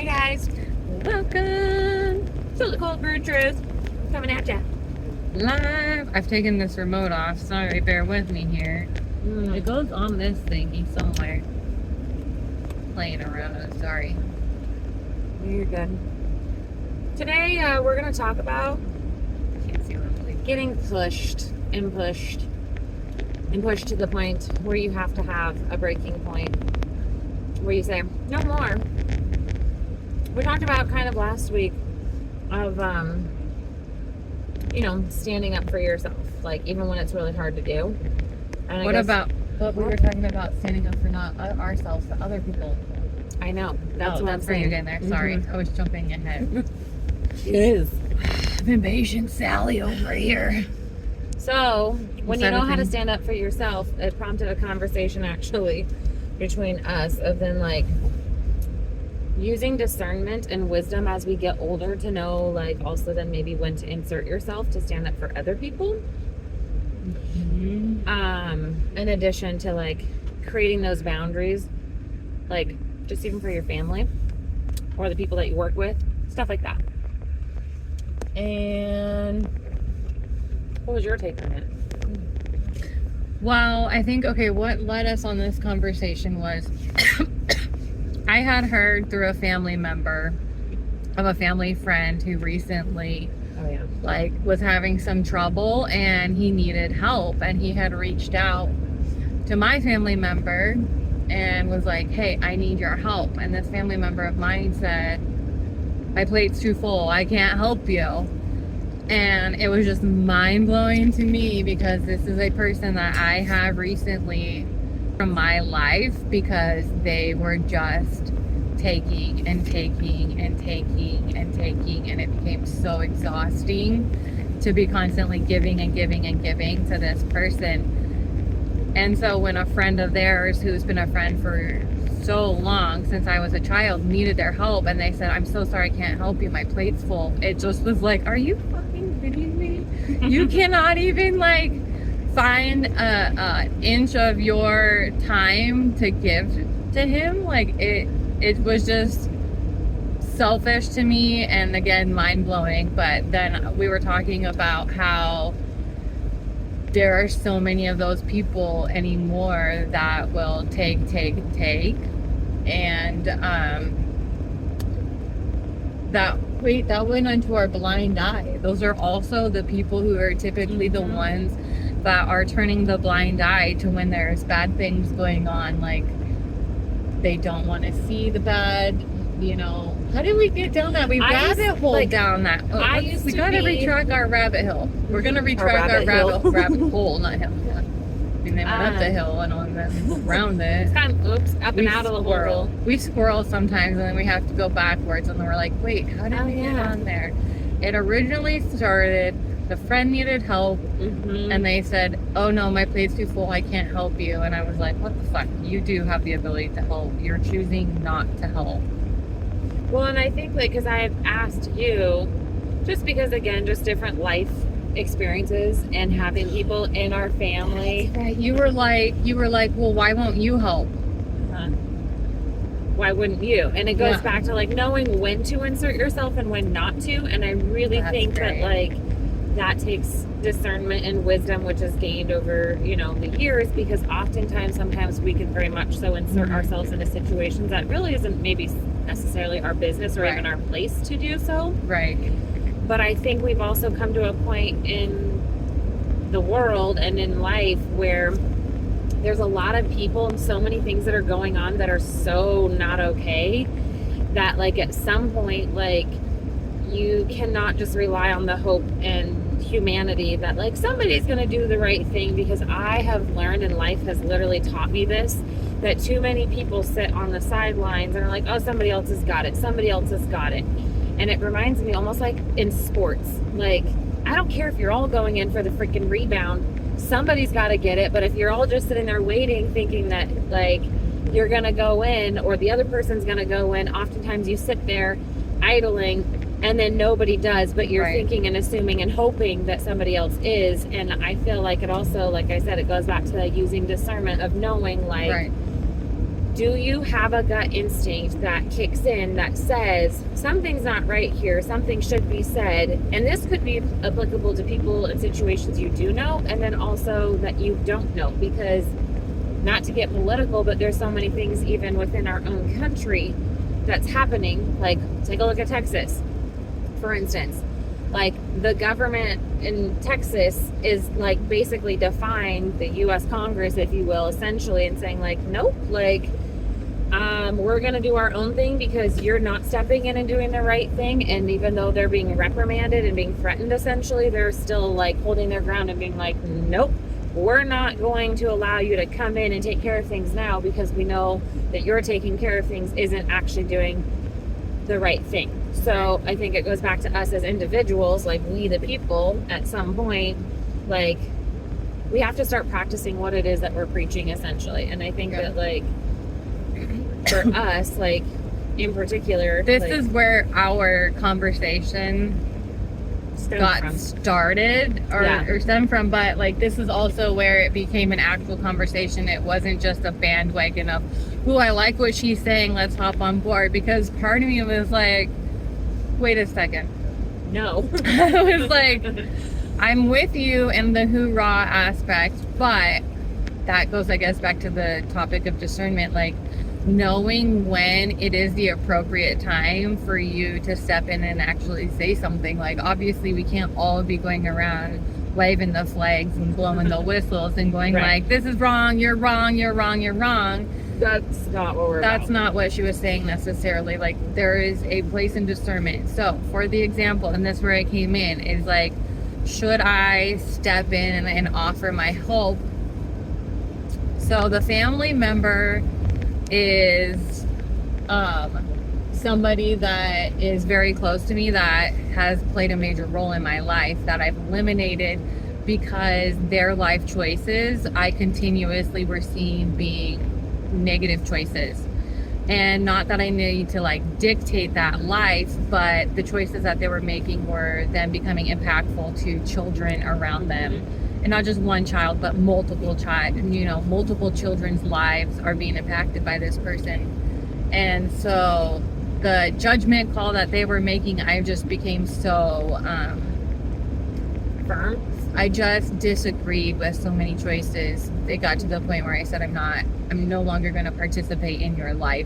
Hi guys, welcome to the Cold Brew Truth. Coming at ya Live. I've taken this remote off. Sorry, bear with me here. It goes on this thingy somewhere. Playing around. Sorry. You're good. Today we're gonna talk about Can't see what I'm doing. getting pushed to the point where you have to have a breaking point where you say no more. We talked about kind of last week of standing up for yourself, like even when it's really hard to do. And What about what we were talking about, standing up for not ourselves, but other people? I know that's what I'm where you're saying. getting there. Sorry, I was jumping ahead. It is. I'm impatient Sally over here. So when you Instead know of how to things- stand up for yourself, it prompted a conversation actually between us of then like using discernment and wisdom as we get older to know like also then maybe when to insert yourself to stand up for other people. In addition to like creating those boundaries, like just even for your family or the people that you work with, stuff like that. And what was your take on it? Well, I think, what led us on this conversation was I had heard through a family member of a family friend who recently was having some trouble and he needed help, and he had reached out to my family member and was like, hey, I need your help. And this family member of mine said, my plate's too full, I can't help you. And it was just mind-blowing to me because this is a person that I have recently from my life, because they were just taking and taking and taking and taking, and it became so exhausting to be constantly giving and giving and giving to this person. And so when a friend of theirs who's been a friend for so long, since I was a child, needed their help, and they said, I'm so sorry, I can't help you, my plate's full, it just was like, are you fucking kidding me? You cannot even like find a inch of your time to give to him. Like it was just selfish to me, and again mind-blowing. But then we were talking about how there are so many of those people anymore that will take and that went into our blind eye. Those are also the people who are typically the ones that are turning the blind eye to when there's bad things going on. Like they don't want to see the bad, How did we get down that? We rabbit hole down that. We gotta retract our rabbit hill. We're gonna retract our rabbit hole, not hill. Yeah. I mean, they went up the hill and on around it. It's kind of up and out of the world. We squirrel sometimes, and then we have to go backwards, and then we're like, wait, how did we get on there? It originally started, the friend needed help, and they said, oh no, my plate's too full, I can't help you. And I was like, what the fuck? You do have the ability to help. You're choosing not to help. Well, and I think because I had asked you, just because again, just different life experiences and having people in our family. That's right. You were like, well, why won't you help? Why wouldn't you? And it goes back to like knowing when to insert yourself and when not to. And I really think that like that takes discernment and wisdom, which is gained over, the years, because oftentimes, sometimes we can very much so insert ourselves into situations that really isn't maybe necessarily our business or even our place to do so. Right. But I think we've also come to a point in the world and in life where there's a lot of people and so many things that are going on that are so not okay that like at some point, like you cannot just rely on the hope and humanity that like somebody's going to do the right thing, because I have learned, and life has literally taught me this, that too many people sit on the sidelines and are like, oh, somebody else has got it. Somebody else has got it. And it reminds me almost like in sports, like, I don't care if you're all going in for the freaking rebound, somebody's got to get it. But if you're all just sitting there waiting, thinking that like you're going to go in or the other person's going to go in, oftentimes you sit there idling and then nobody does, but you're thinking and assuming and hoping that somebody else is. And I feel like it also, like I said, it goes back to that using discernment of knowing like, do you have a gut instinct that kicks in that says something's not right here, something should be said? And this could be applicable to people in situations you do know, and then also that you don't know, because not to get political, but there's so many things even within our own country that's happening. Like, take a look at Texas, for instance. Like, the government in Texas is like basically defying the U.S. Congress, if you will, essentially, and saying like, nope, like, we're going to do our own thing because you're not stepping in and doing the right thing. And even though they're being reprimanded and being threatened, essentially, they're still like holding their ground and being like, nope, we're not going to allow you to come in and take care of things now, because we know that you're taking care of things isn't actually doing the right thing. So I think it goes back to us as individuals, like we the people, at some point, like, we have to start practicing what it is that we're preaching, essentially. And I think that, like, for us, like, in particular, this like, is where our conversation got started or stemmed from, but like, this is also where it became an actual conversation. It wasn't just a bandwagon of, ooh, I like what she's saying, let's hop on board. Because part of me was like, wait a second. No. I was like, I'm with you in the hoorah aspect, but that goes, I guess, back to the topic of discernment, like knowing when it is the appropriate time for you to step in and actually say something. Like, obviously we can't all be going around waving the flags and blowing the whistles and going like, this is wrong, you're wrong, you're wrong, you're wrong. That's not what we're That's about. not what she was saying necessarily. Like, there is a place in discernment. So for the example, and this is where I came in, is like, should I step in and offer my help? So the family member is somebody that is very close to me, that has played a major role in my life, that I've eliminated because their life choices I continuously were seeing being negative choices. And not that I need to like dictate that life, but the choices that they were making were then becoming impactful to children around them. And not just one child, but multiple children's lives are being impacted by this person. And so the judgment call that they were making, I just became so Firm. I just disagreed with so many choices. It got to the point where I said, I'm no longer going to participate in your life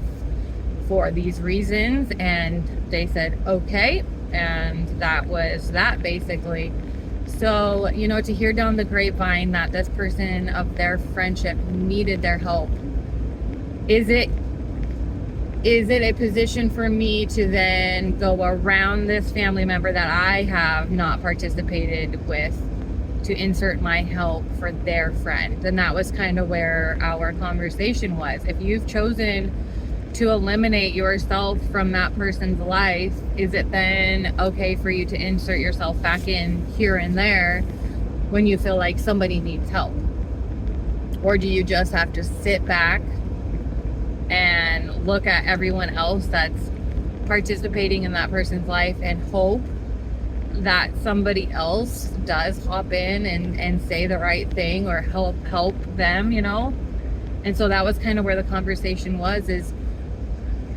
for these reasons. And they said, okay. And that was that, basically. So, to hear down the grapevine that this person of their friendship needed their help, is it a position for me to then go around this family member that I have not participated with to insert my help for their friend? And that was kind of where our conversation was. If you've chosen to eliminate yourself from that person's life, is it then okay for you to insert yourself back in here and there when you feel like somebody needs help? Or do you just have to sit back and look at everyone else that's participating in that person's life and hope that somebody else does hop in and say the right thing or help them, And so that was kind of where the conversation was, is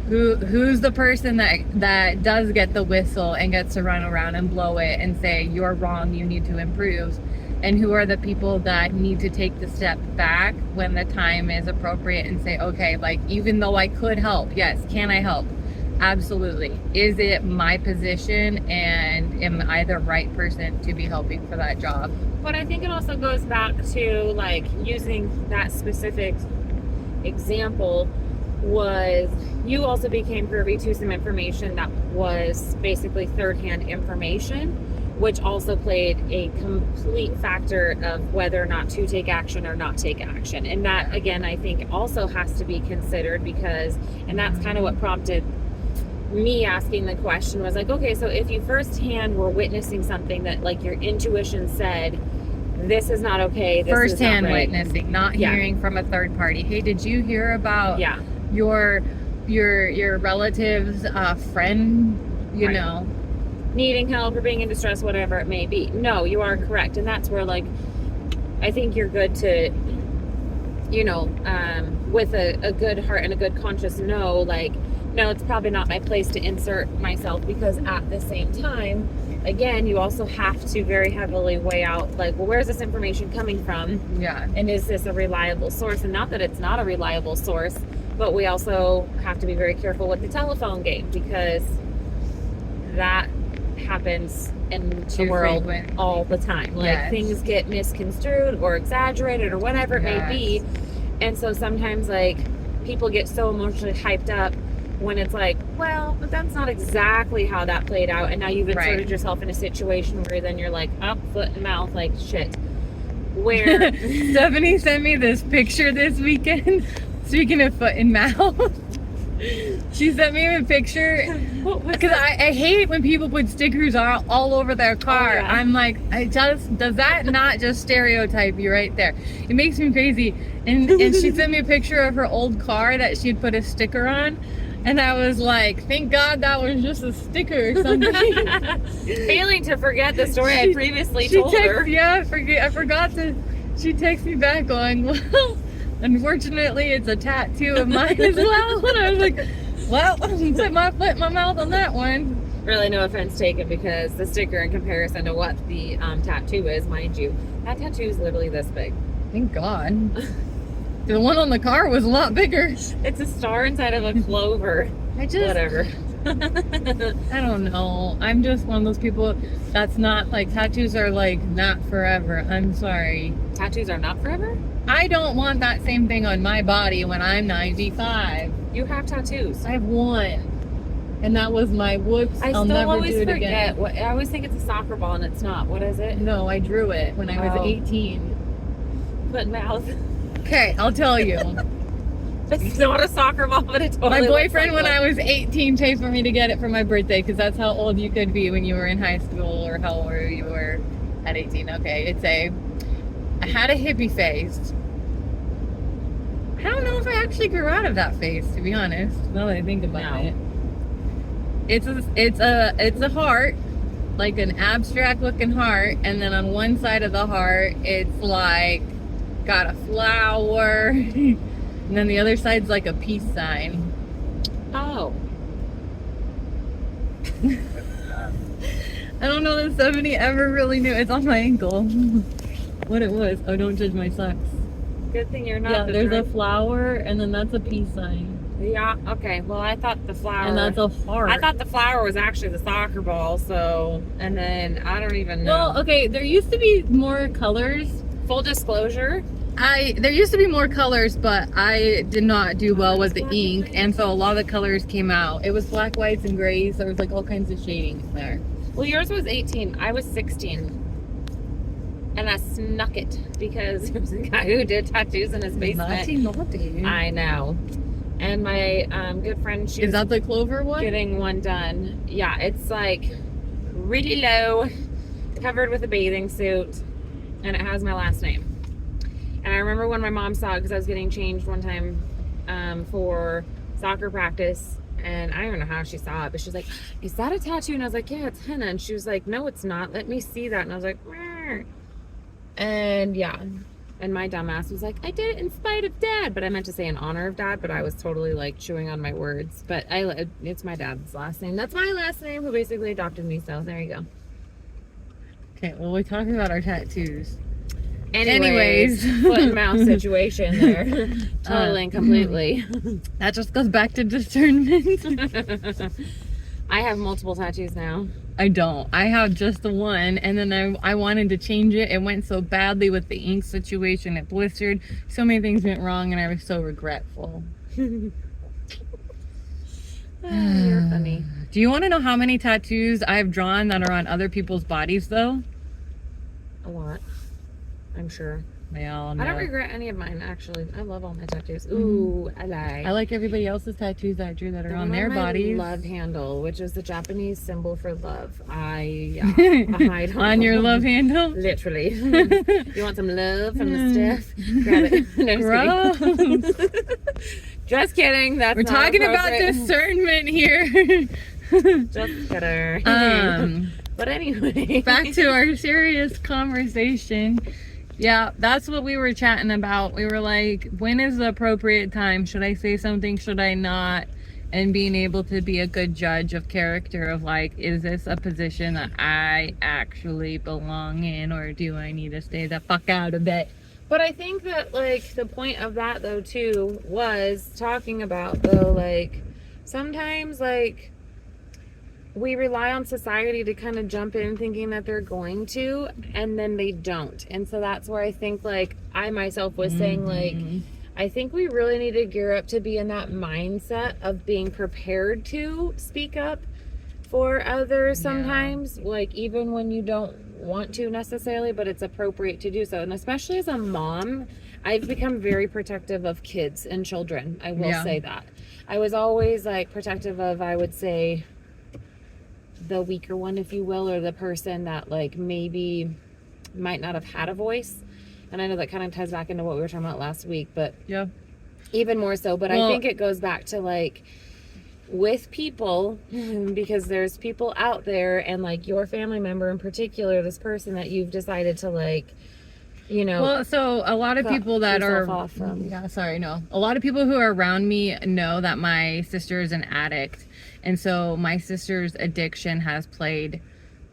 who's the person that does get the whistle and gets to run around and blow it and say, you're wrong, you need to improve? And who are the people that need to take the step back when the time is appropriate and say, okay, like, even though I could help, yes, can I help? Absolutely. Is it my position, and am I the right person to be helping for that job? But I think it also goes back to, like, using that specific example, was you also became privy to some information that was basically third-hand information, which also played a complete factor of whether or not to take action or not take action. And that, again, I think also has to be considered, because, and that's kind of what prompted me asking the question, was like, okay, so if you firsthand were witnessing something that, like, your intuition said, this is not okay, this firsthand is not right. Witnessing, not hearing from a third party. Hey, did you hear about your relative's friend, know, needing help or being in distress, whatever it may be? No, you are correct. And that's where, like, I think you're good to you know, with a good heart and a good conscience, know, like, no, it's probably not my place to insert myself, because at the same time, again, you also have to very heavily weigh out, like, well, where's this information coming from? Yeah. And is this a reliable source? And not that it's not a reliable source, but we also have to be very careful with the telephone game, because that happens in the world all the time. Like, things get misconstrued or exaggerated or whatever it may be. And so sometimes, like, people get so emotionally hyped up when it's like, well, but that's not exactly how that played out. And now you've inserted yourself in a situation where then you're like, up, foot and mouth, like, shit. Where Stephanie sent me this picture this weekend. Speaking of foot and mouth, she sent me a picture because I hate when people put stickers all over their car. Oh, yeah. I'm like, does that not just stereotype you right there? It makes me crazy. And she sent me a picture of her old car that she'd put a sticker on. And I was like, thank God that was just a sticker or something. Failing to forget the story I previously told her. Yeah, I forgot to. She texted me back going, well, unfortunately, it's a tattoo of mine as well. And I was like, well, put my foot in my mouth on that one. Really, no offense taken, because the sticker in comparison to what the tattoo is, mind you, that tattoo is literally this big. Thank God. The one on the car was a lot bigger. It's a star inside of a clover. Whatever. I don't know. I'm just one of those people that's not like, tattoos are like not forever. I'm sorry. Tattoos are not forever? I don't want that same thing on my body when I'm 95. You have tattoos. I have one. And that was my whoops. I'll never do it again. I always think it's a soccer ball and it's not. What is it? No, I drew it when I was 18. Foot and mouth. Okay, I'll tell you. It's not a soccer ball, but it totally my boyfriend, like when I was 18, paid for me to get it for my birthday, because that's how old you could be when you were in high school, or how old you were at 18. Okay, I had a hippie face. I don't know if I actually grew out of that face, to be honest, now that I think about it. It's a heart, like an abstract looking heart, and then on one side of the heart, it's like got a flower. And then the other side's like a peace sign. Oh. I don't know that Stephanie ever really knew. It's on my ankle. What it was. Oh, don't judge my socks. Good thing you're not. Yeah, there's a flower, and then that's a peace sign. Yeah, okay. Well, I thought the flower... And that's a heart. I thought the flower was actually the soccer ball, so... And then, I don't even know. Well, okay, there used to be more colors. Full disclosure... There used to be more colors, but I did not do well with the ink, and so a lot of the colors came out. It was black, whites, and grays. There was like all kinds of shadings there. Well, yours was 18. I was 16. And I snuck it because there was a guy who did tattoos in his basement. Naughty. I know. And my good friend, is that the clover one? Getting one done. Yeah, it's like really low, covered with a bathing suit, and it has my last name. And I remember when my mom saw it, because I was getting changed one time for soccer practice, and I don't even know how she saw it, but she was like, is that a tattoo? And I was like, yeah, it's henna. And she was like, no, it's not. Let me see that. And I was like, meh. And yeah. And my dumbass was like, I did it in spite of Dad. But I meant to say in honor of Dad, but I was totally like chewing on my words. But it's my dad's last name. That's my last name, who basically adopted me. So there you go. Okay, well, we're talking about our tattoos. Anyways, foot and mouth situation there. Totally and completely. That just goes back to discernment. I have multiple tattoos now. I don't. I have just the one, and then I wanted to change it. It went so badly with the ink situation. It blistered. So many things went wrong, and I was so regretful. You're funny. Do you want to know how many tattoos I've drawn that are on other people's bodies, though? A lot. I'm sure. Yeah, I don't regret any of mine, actually. I love all my tattoos. Ooh, I like. I like everybody else's tattoos that I drew that are on their bodies. Love handle, which is the Japanese symbol for love. I hide on your love handle? Literally. You want some love from the staff? Grab it. No, just kidding. Just kidding. That's We're talking about discernment here. Just kidding. But anyway. Back to our serious conversation. Yeah, that's what we were chatting about. We were like, when is the appropriate time? Should I say something? Should I not? And being able to be a good judge of character of like, is this a position that I actually belong in, or do I need to stay the fuck out of it? But I think that, like, the point of that, though, too, was talking about, though, like, sometimes, like, we rely on society to kind of jump in thinking that they're going to, and then they don't. And so that's where I think, like, I myself was saying, like, I think we really need to gear up to be in that mindset of being prepared to speak up for others sometimes, like, even when you don't want to necessarily, but it's appropriate to do so. And especially as a mom, I've become very protective of kids and children. I will say that. I was always, like, protective of, I would say, the weaker one, if you will, or the person that, like, maybe might not have had a voice. And I know that kind of ties back into what we were talking about last week, but even more so. But I think it goes back to, like, with people, because there's people out there, and, like, your family member in particular, this person that you've decided to, like, you know. Well, so a lot of people that are, a lot of people who are around me know that my sister is an addict. And so my sister's addiction has played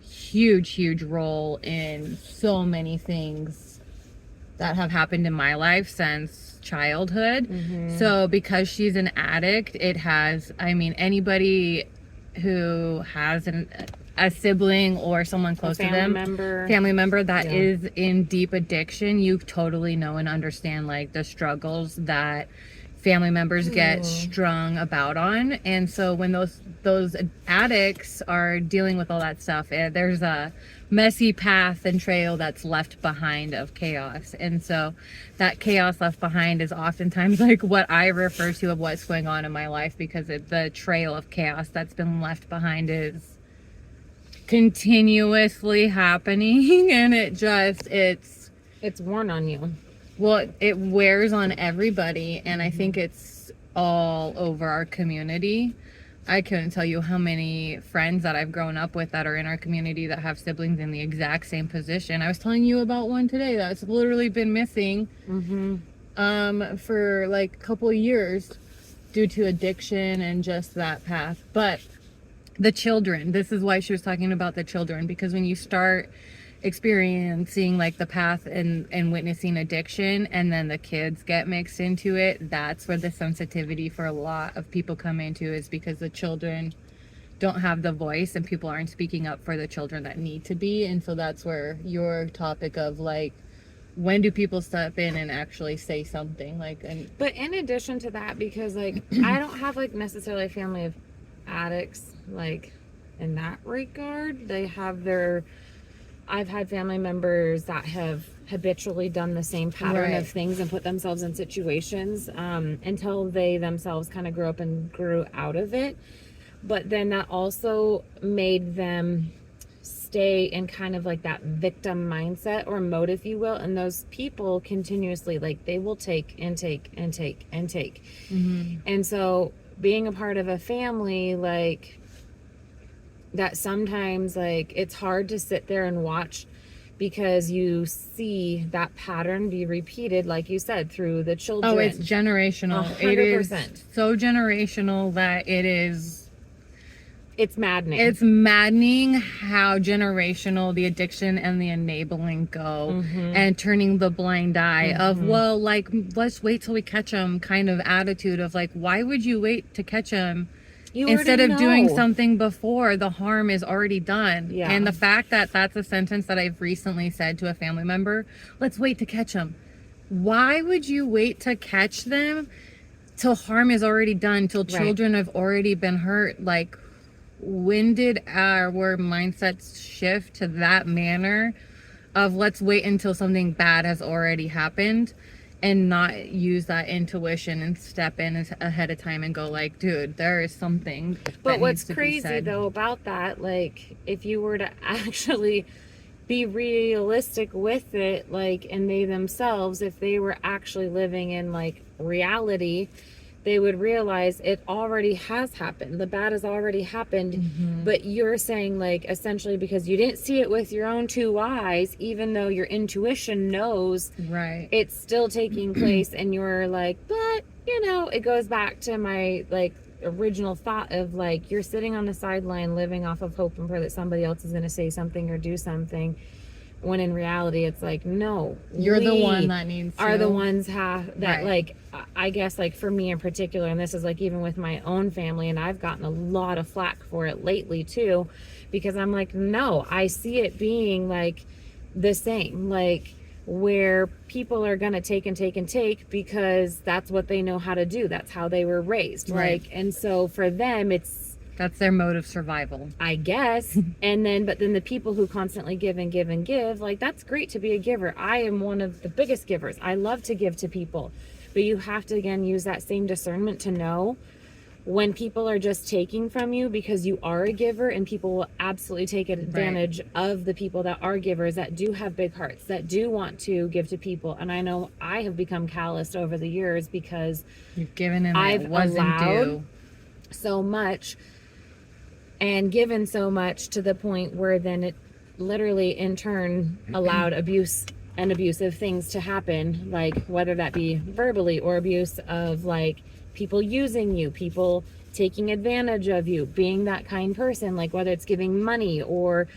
huge role in so many things that have happened in my life since childhood. So because she's an addict, it has, I mean, anybody who has a sibling or someone close to them, family member that is in deep addiction, you totally know and understand, like, the struggles that family members get strung about on. And so when those addicts are dealing with all that stuff, there's a messy path and trail that's left behind of chaos. And so that chaos left behind is oftentimes, like, what I refer to of what's going on in my life, because the trail of chaos that's been left behind is continuously happening, and it's worn on you. Well, it wears on everybody, and I think it's all over our community. I couldn't tell you how many friends that I've grown up with that are in our community that have siblings in the exact same position. I was telling you about one today that's literally been missing for, like, a couple of years due to addiction and just that path. But the children, this is why she was talking about the children, because when you start experiencing, like, the path and witnessing addiction, and then the kids get mixed into it, that's where the sensitivity for a lot of people come into, is because the children don't have the voice and people aren't speaking up for the children that need to be. And so that's where your topic of, like, when do people step in and actually say something, like, but in addition to that, because, like, I don't have, like, necessarily a family of addicts, like, in that regard. They have I've had family members that have habitually done the same pattern of things and put themselves in situations until they themselves kind of grew up and grew out of it. But then that also made them stay in kind of, like, that victim mindset or mode, if you will. And those people continuously, like, they will take and take and take and take. And so being a part of a family, like, that sometimes, like, it's hard to sit there and watch, because you see that pattern be repeated, like you said, through the children. Oh, it's generational. 100%. It is so generational that it's maddening. It's maddening how generational the addiction and the enabling go, and turning the blind eye of, well, like, let's wait till we catch them kind of attitude of, like, why would you wait to catch them? Instead of doing something before the harm is already done. And the fact that that's a sentence that I've recently said to a family member, let's wait to catch them. Why would you wait to catch them till harm is already done, till children have already been hurt? Like, when did our mindsets shift to that manner of, let's wait until something bad has already happened, and not use that intuition and step in ahead of time and go, like, dude, there is something. But what's crazy, though, about that, like, if you were to actually be realistic with it, like, and they themselves, if they were actually living in, like, reality, they would realize it already has happened. The bad has already happened. But you're saying, like, essentially because you didn't see it with your own two eyes, even though your intuition knows it's still taking place, and you're like, but, you know, it goes back to my, like, original thought of, like, you're sitting on the sideline living off of hope and prayer that somebody else is going to say something or do something, when in reality it's like, no, you're the one that needs to. Are the ones like, I guess, like, for me in particular, and this is like even with my own family, and I've gotten a lot of flack for it lately too, because I'm like, no, I see it being like the same, like, where people are gonna take and take and take because that's what they know how to do, that's how they were raised, like, and so for them that's their mode of survival, I guess. And then, but then the people who constantly give and give and give, like, that's great to be a giver. I am one of the biggest givers. I love to give to people. But you have to, again, use that same discernment to know when people are just taking from you because you are a giver, and people will absolutely take advantage of the people that are givers, that do have big hearts, that do want to give to people. And I know I have become calloused over the years because you've given and I've it wasn't allowed due so much and given so much to the point where then it literally in turn allowed abuse and abusive things to happen, like whether that be verbally or abuse of, like, people using you, people taking advantage of you, being that kind person, like whether it's giving money or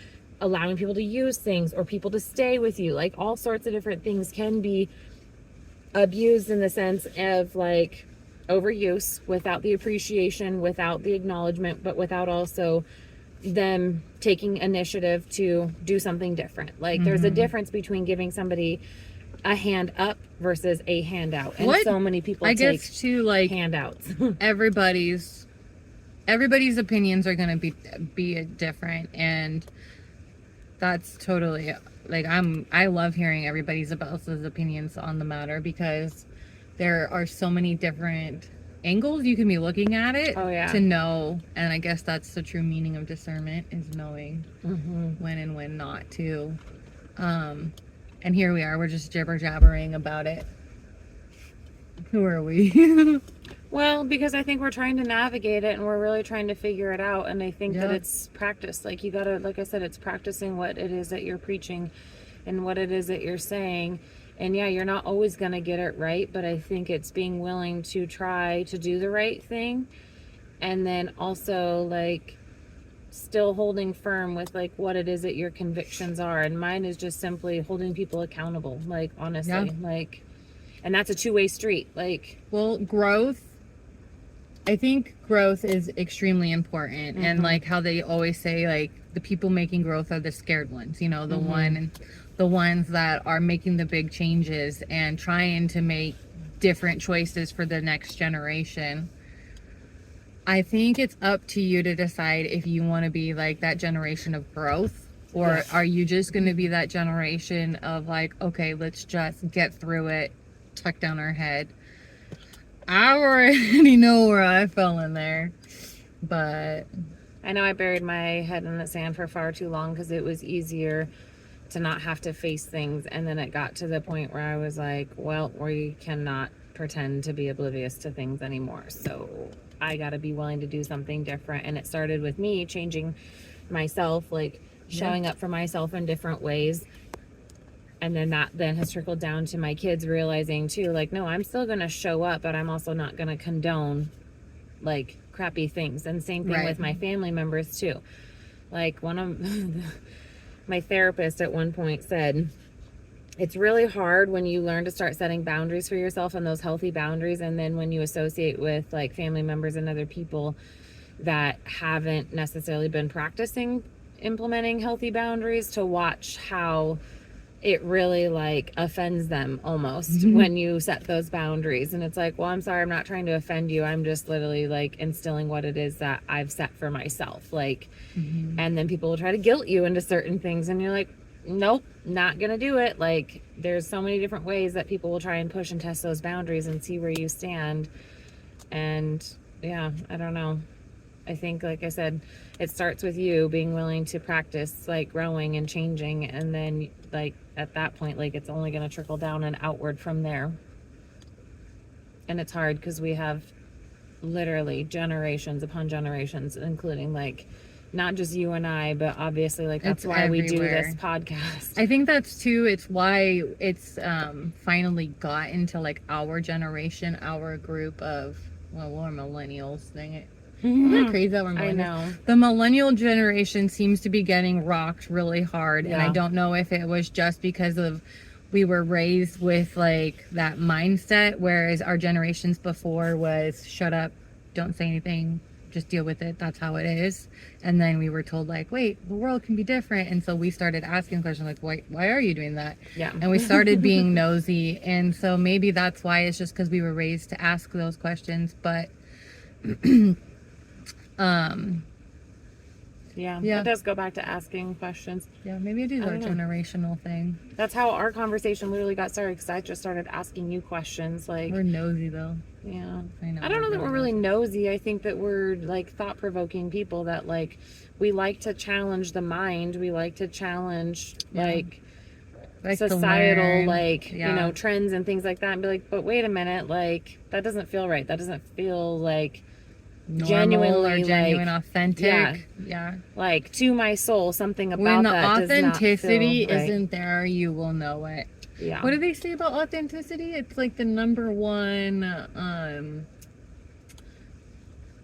allowing people to use things or people to stay with you, like all sorts of different things can be abused in the sense of, like, overuse without the appreciation, without the acknowledgement, but without also them taking initiative to do something different. Like, there's a difference between giving somebody a hand up versus a handout, and so many people take too, like, handouts. everybody's opinions are going to be different, and that's totally, like, I love hearing everybody's else's opinions on the matter, because there are so many different angles you can be looking at it to know. And I guess that's the true meaning of discernment, is knowing when and when not to. And here we are, we're just jibber jabbering about it. Who are we? Well, because I think we're trying to navigate it, and we're really trying to figure it out. And I think that it's practice. Like, you gotta, like I said, it's practicing what it is that you're preaching and what it is that you're saying. And yeah, you're not always going to get it right, but I think it's being willing to try to do the right thing. And then also, like, still holding firm with, like, what it is that your convictions are. And mine is just simply holding people accountable, like, honestly, like, and that's a two-way street. Like, well, I think growth is extremely important. And like how they always say, like, the people making growth are the scared ones, you know, the ones that are making the big changes and trying to make different choices for the next generation. I think it's up to you to decide if you want to be like that generation of growth, or are you just going to be that generation of, like, okay, let's just get through it, tuck down our head. I already know where I fell in there, but I know I buried my head in the sand for far too long because it was easier to not have to face things. And then it got to the point where I was like, well, we cannot pretend to be oblivious to things anymore. So I got to be willing to do something different. And it started with me changing myself, like showing up for myself in different ways. And then that then has trickled down to my kids realizing too, like, no, I'm still going to show up, but I'm also not going to condone, like, crappy things. And same thing with my family members too. Like, one of my therapist at one point said, it's really hard when you learn to start setting boundaries for yourself, and those healthy boundaries, and then when you associate with, like, family members and other people that haven't necessarily been practicing implementing healthy boundaries, to watch how it really, like, offends them almost when you set those boundaries. And it's like, well, I'm sorry, I'm not trying to offend you. I'm just literally, like, instilling what it is that I've set for myself. Like, and then people will try to guilt you into certain things, and you're like, nope, not gonna do it. Like, there's so many different ways that people will try and push and test those boundaries and see where you stand. And yeah, I don't know. I think, like I said, it starts with you being willing to practice, like, growing and changing, and then, like, at that point, like, it's only going to trickle down and outward from there. And it's hard because we have literally generations upon generations, including like not just you and I, but obviously like that's It's why we do everywhere. this podcast. I think that's too, it's why it's finally got into like our generation, our group of, well, we're millennials, dang it. Isn't that crazy that we're millennials? I know. The millennial generation seems to be getting rocked really hard, and I Yeah. don't know if it was just because of we were raised with like that mindset, whereas our generations before was shut up, don't say anything, just deal with it, that's how it is. And then we were told like, wait, the world can be different, and so we started asking questions like, why are you doing that? Yeah. And we started being nosy, and so maybe that's why, it's just because we were raised to ask those questions. But Yeah, Yeah. it does go back to asking questions. yeah, maybe it is I our don't know. generational thing. That's how our conversation literally got started, because I just started asking you questions. Like, We're nosy though. yeah. I I don't know that we're really nosy. I think that we're like thought-provoking people that like we like to challenge the mind. We like to challenge Yeah. like to societal learn. like Yeah. you know, trends and things like that, and be like, but wait a minute, like that doesn't feel right. That doesn't feel like Normal genuinely, or genuine, like, authentic. Yeah. like to my soul something about When the that does not authenticity feel right. isn't there, you will know it. Yeah. What do they say about authenticity? It's like the number one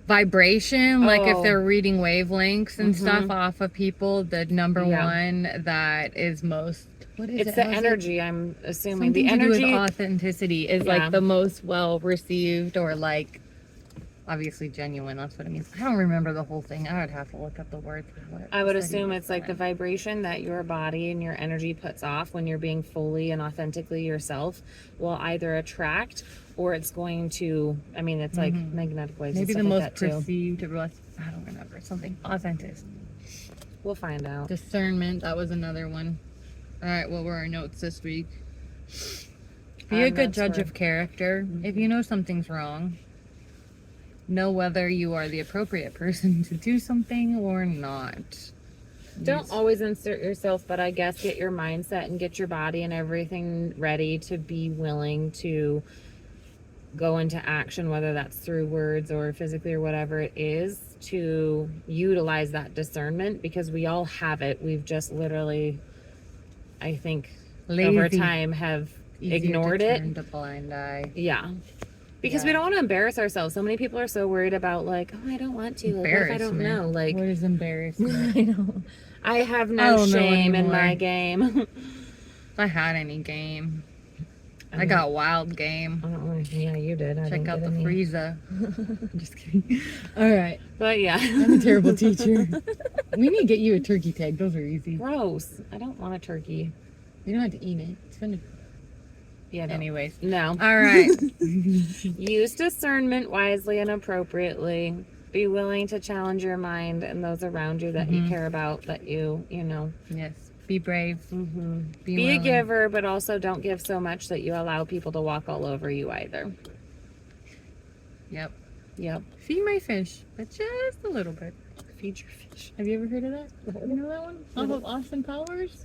vibration. Like if Oh. they're reading wavelengths and Mhm. stuff off of people, the number Yeah. one that is most, what is It's it? the How's it? energy, I'm assuming. Something The to do with energy. authenticity is Yeah. like the most well received, or like obviously genuine. That's what it means. I don't remember the whole thing. I would have to look up the word for what I would the study assume was it's like the for. vibration that your body and your energy puts off when you're being fully and authentically yourself will either attract, or it's going to, I mean, it's like Mhm. magnetic waves Maybe and the stuff most like that too. perceived, or less, I don't remember, something authentic. We'll find out. Discernment, that was another one. All right, what were our notes this week? Be Our a good notes judge were- of character. If you know something's wrong, know whether you are the appropriate person to do something or not. Don't always insert yourself, but I guess get your mindset and get your body and everything ready to be willing to go into action, whether that's through words or physically or whatever it is, to utilize that discernment, because we all have it. We've just literally, I think, over Lazy. time have Easier ignored to it. turn the blind eye. Yeah. Because Yeah. we don't want to embarrass ourselves. So many people are so worried about like, oh, I don't want to. Like, what if I don't Embarrassment. know? Like, What is embarrassment? I know. I have I no don't know shame in anymore. my game. If I had any game, I got wild game. Yeah, you did. I Check didn't out get the any. freezer. Just kidding. All right. But yeah. I'm a terrible teacher. We need to get you a turkey tag. Those are easy. Gross. I don't want a turkey. You don't have to eat it. It's gonna. Yeah. No. Anyways. No. All right. Use discernment wisely and appropriately. Be willing to challenge your mind and those around you that you Mhm. care about, that you know. Yes. Be brave. Mm-hmm. Be a willing. giver, but also don't give so much that you allow people to walk all over you either. Yep. Yep. Feed my fish, but just a little bit. Feed your fish. Have you ever heard of that? You know that one? Off of Austin Powers?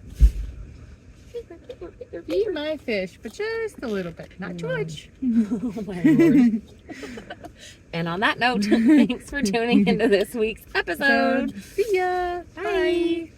Feed my fish, but just a little bit. Not too much. Oh my Lord. And on that note, thanks for tuning into this week's episode. See ya. Bye.